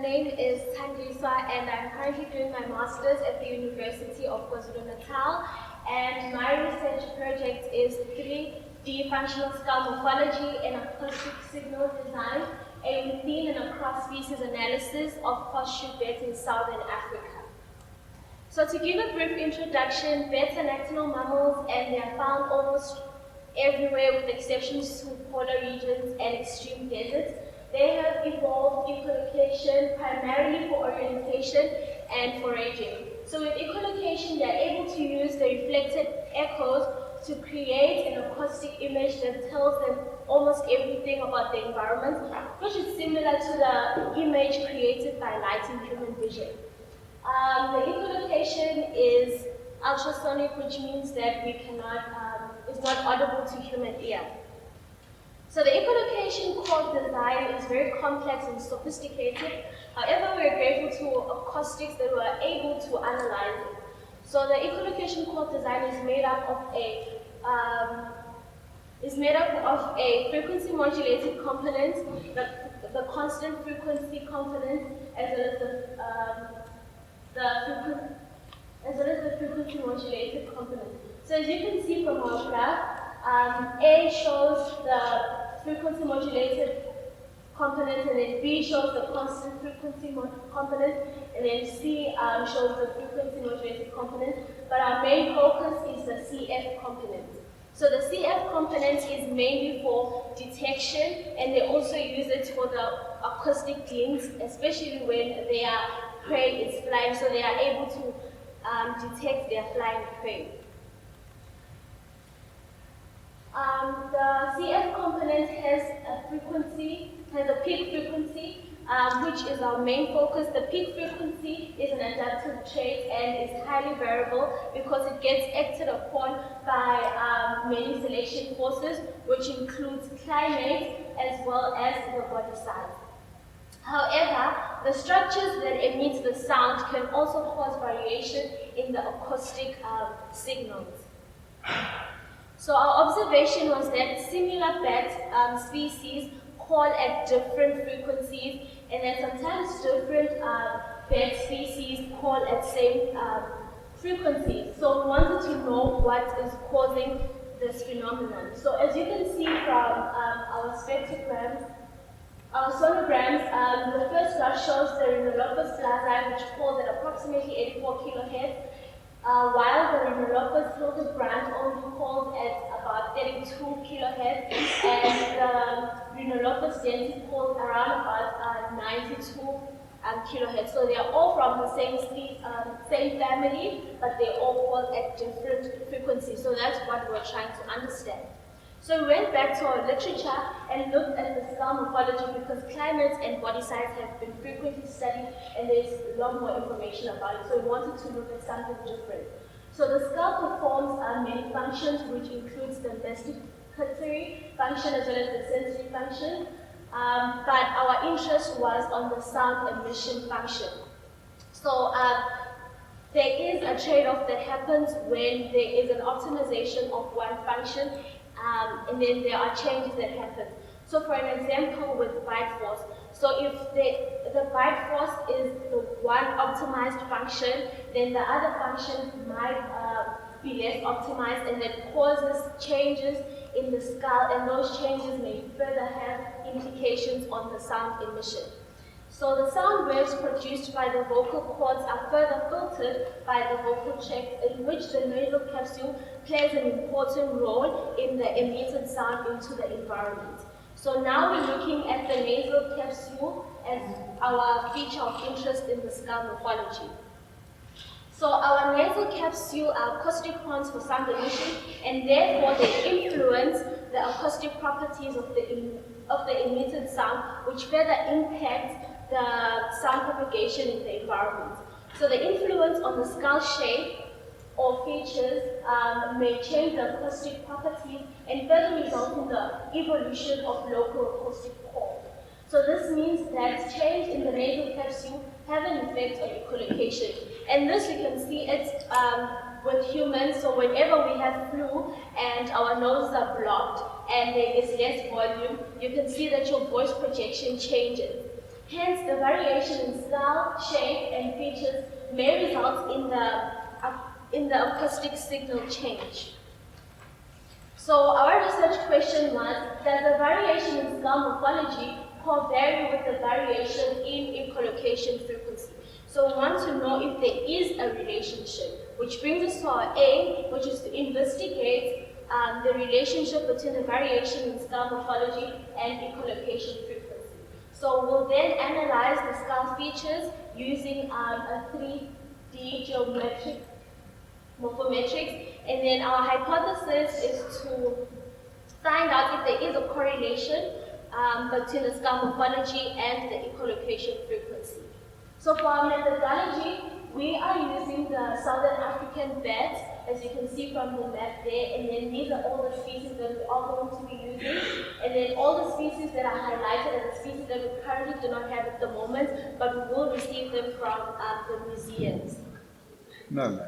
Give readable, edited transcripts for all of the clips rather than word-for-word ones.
name is Thandiswa and I'm currently doing my master's at the University of KwaZulu-Natal, and my research project is 3D functional skull morphology and acoustic signal design, a within and across species analysis of horseshoe bats in Southern Africa. So to give a brief introduction, bats are nocturnal mammals and they are found almost everywhere with exceptions to polar regions and extreme deserts. They have evolved echolocation primarily for orientation and foraging. So with echolocation, they are able to use the reflected echoes to create an acoustic image that tells them almost everything about the environment, which is similar to the image created by light in human vision. The echolocation is ultrasonic, which means that we cannot, it's not audible to human ear. So the echolocation core design is very complex and sophisticated. However, we are grateful to acoustics that were able to analyze it. So the echolocation core design is made up of a frequency modulated component, the constant frequency component, as well as the frequency modulated component. So as you can see from our graph, A shows the frequency modulated component, and then B shows the constant frequency component, and then C shows the frequency modulated component. But our main focus is the CF component. So the CF component is mainly for detection, and they also use it for the acoustic links, especially when their prey is flying, so they are able to detect their flying prey. The CF component has a peak frequency, which is our main focus. The peak frequency is an adaptive trait and is highly variable because it gets acted upon by many selection forces, which includes climate as well as the body size. However, the structures that emit the sound can also cause variation in the acoustic signals. So our observation was that similar bat species call at different frequencies, and that sometimes different bat species call at same frequencies. So we wanted to know what is causing this phenomenon. So as you can see from our spectrograms, our sonograms, the first graph shows the Rhinolophus blasi, which calls at approximately 84 kilohertz, while the Rhinolophus hildebrand only calls at about 32 kilohertz, and the Rhinolophus dentis calls around about 92 kilohertz. So they are all from the same family, but they all call at different frequencies. So that's what we're trying to understand. So we went back to our literature and looked at the skull morphology because climate and body size have been frequently studied and there's a lot more information about it. So we wanted to look at something different. So the skull performs many functions, which includes the masticatory function as well as the sensory function. But our interest was on the sound emission function. So there is a trade-off that happens when there is an optimization of one function, and then there are changes that happen. So for an example with bite force, so if the bite force is the one optimized function, then the other functions might be less optimized, and that causes changes in the skull, and those changes may further have implications on the sound emission. So the sound waves produced by the vocal cords are further filtered by the vocal tract, in which the nasal capsule plays an important role in the emitted sound into the environment. So now we're looking at the nasal capsule as our feature of interest in the skull morphology. So our nasal capsule are acoustic horns for sound emission, and therefore they influence the acoustic properties of the emitted sound, which further impacts the sound propagation in the environment. So the influence on the skull shape or features may change the acoustic properties and further result in the evolution of local acoustic core. So this means that change in the nasal capsule have an effect on echolocation. And this you can see it with humans. So whenever we have flu and our noses are blocked and there is less volume, you can see that your voice projection changes. Hence, the variation in style, shape, and features may result in the acoustic signal change. So our research question was, does the variation in skull morphology vary with the variation in echolocation frequency? So we want to know if there is a relationship, which brings us to our aim, which is to investigate the relationship between the variation in skull morphology and echolocation frequency. So we'll then analyze the skull features using a 3D geometric morphometrics, and then our hypothesis is to find out if there is a correlation between the skull morphology and the echolocation frequency. So for our methodology, we are using the Southern African bats, as you can see from the map there, and then these are all the species that we are going to be using, and then all the species that are highlighted are the species that we currently do not have at the moment, but we will receive them from the museums. No.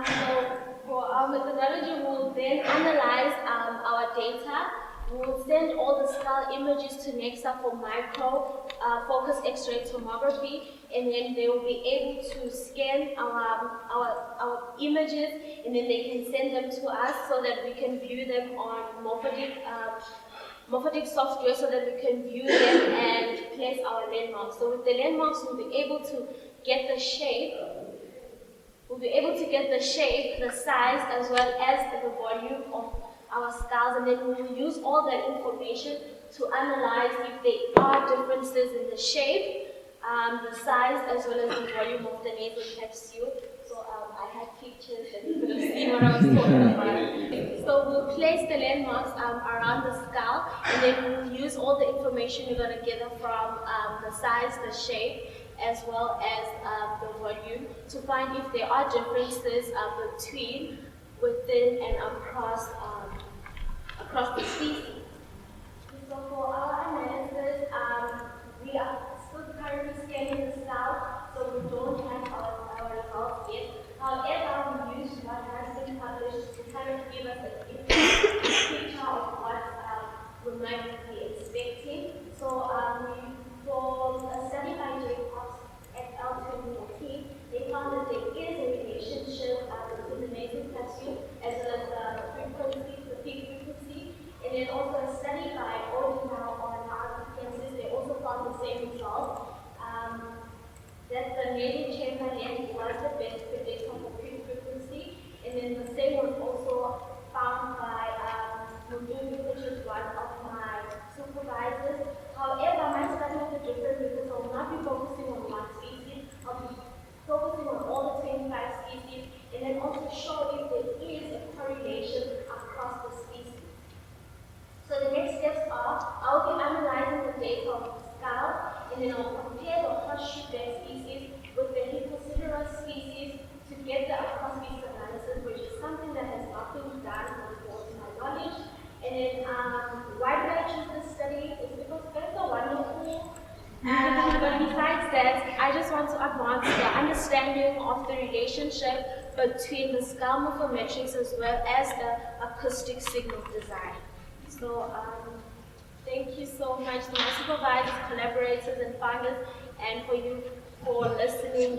So for our methodology, we'll then analyze our data. We'll send all the skull images to NEXA for micro focus X-ray tomography, and then they will be able to scan our images, and then they can send them to us so that we can view them on morphotic software, so that we can view them and place our landmarks. So with the landmarks, we'll be able to get the shape. We'll be able to get the shape, the size, as well as the volume of our skulls, and then we'll use all that information to analyze if there are differences in the shape, the size, as well as the volume of the nasal capsule. So I had pictures that you could have seen what I was talking about. So we'll place the landmarks around the skull, and then we'll use all the information we're going to gather from the size, the shape, as well as the volume, to find if there are differences between, within, and across the species. So for our analysis, we are still currently scanning the skull, so we don't have our results yet. However, we use what has been published to kind of give us a picture of what we might be expecting. So for a study by Jacobs et al. 2014, they found that there is a relationship between the nasal capsule as well as the frequency, the peak frequency, and then also a study by Odinau on arthrokensis, they also found the same result, that the nasal chamber length was the best predictor for peak frequency, and then the same was also found by Maduna, which is one of my supervisors. However, my study will be different because I will not be focusing on one species, I'll be focusing on all the 25 species, and then also show if there is a correlation across the species. So the next steps are, I'll be analyzing the data of the skull, and then I'll compare the horseshoe bat species with the Hippoceterus species to get the across-species analysis, which is something that has not been done before to my knowledge. And then why did I choose this study? It's because bats are wonderful. But besides that, I just want to advance the understanding of the relationship between the skull morphometrics as well as the acoustic signal design. So thank you so much to my supervisors, collaborators, and funders, and for you for listening.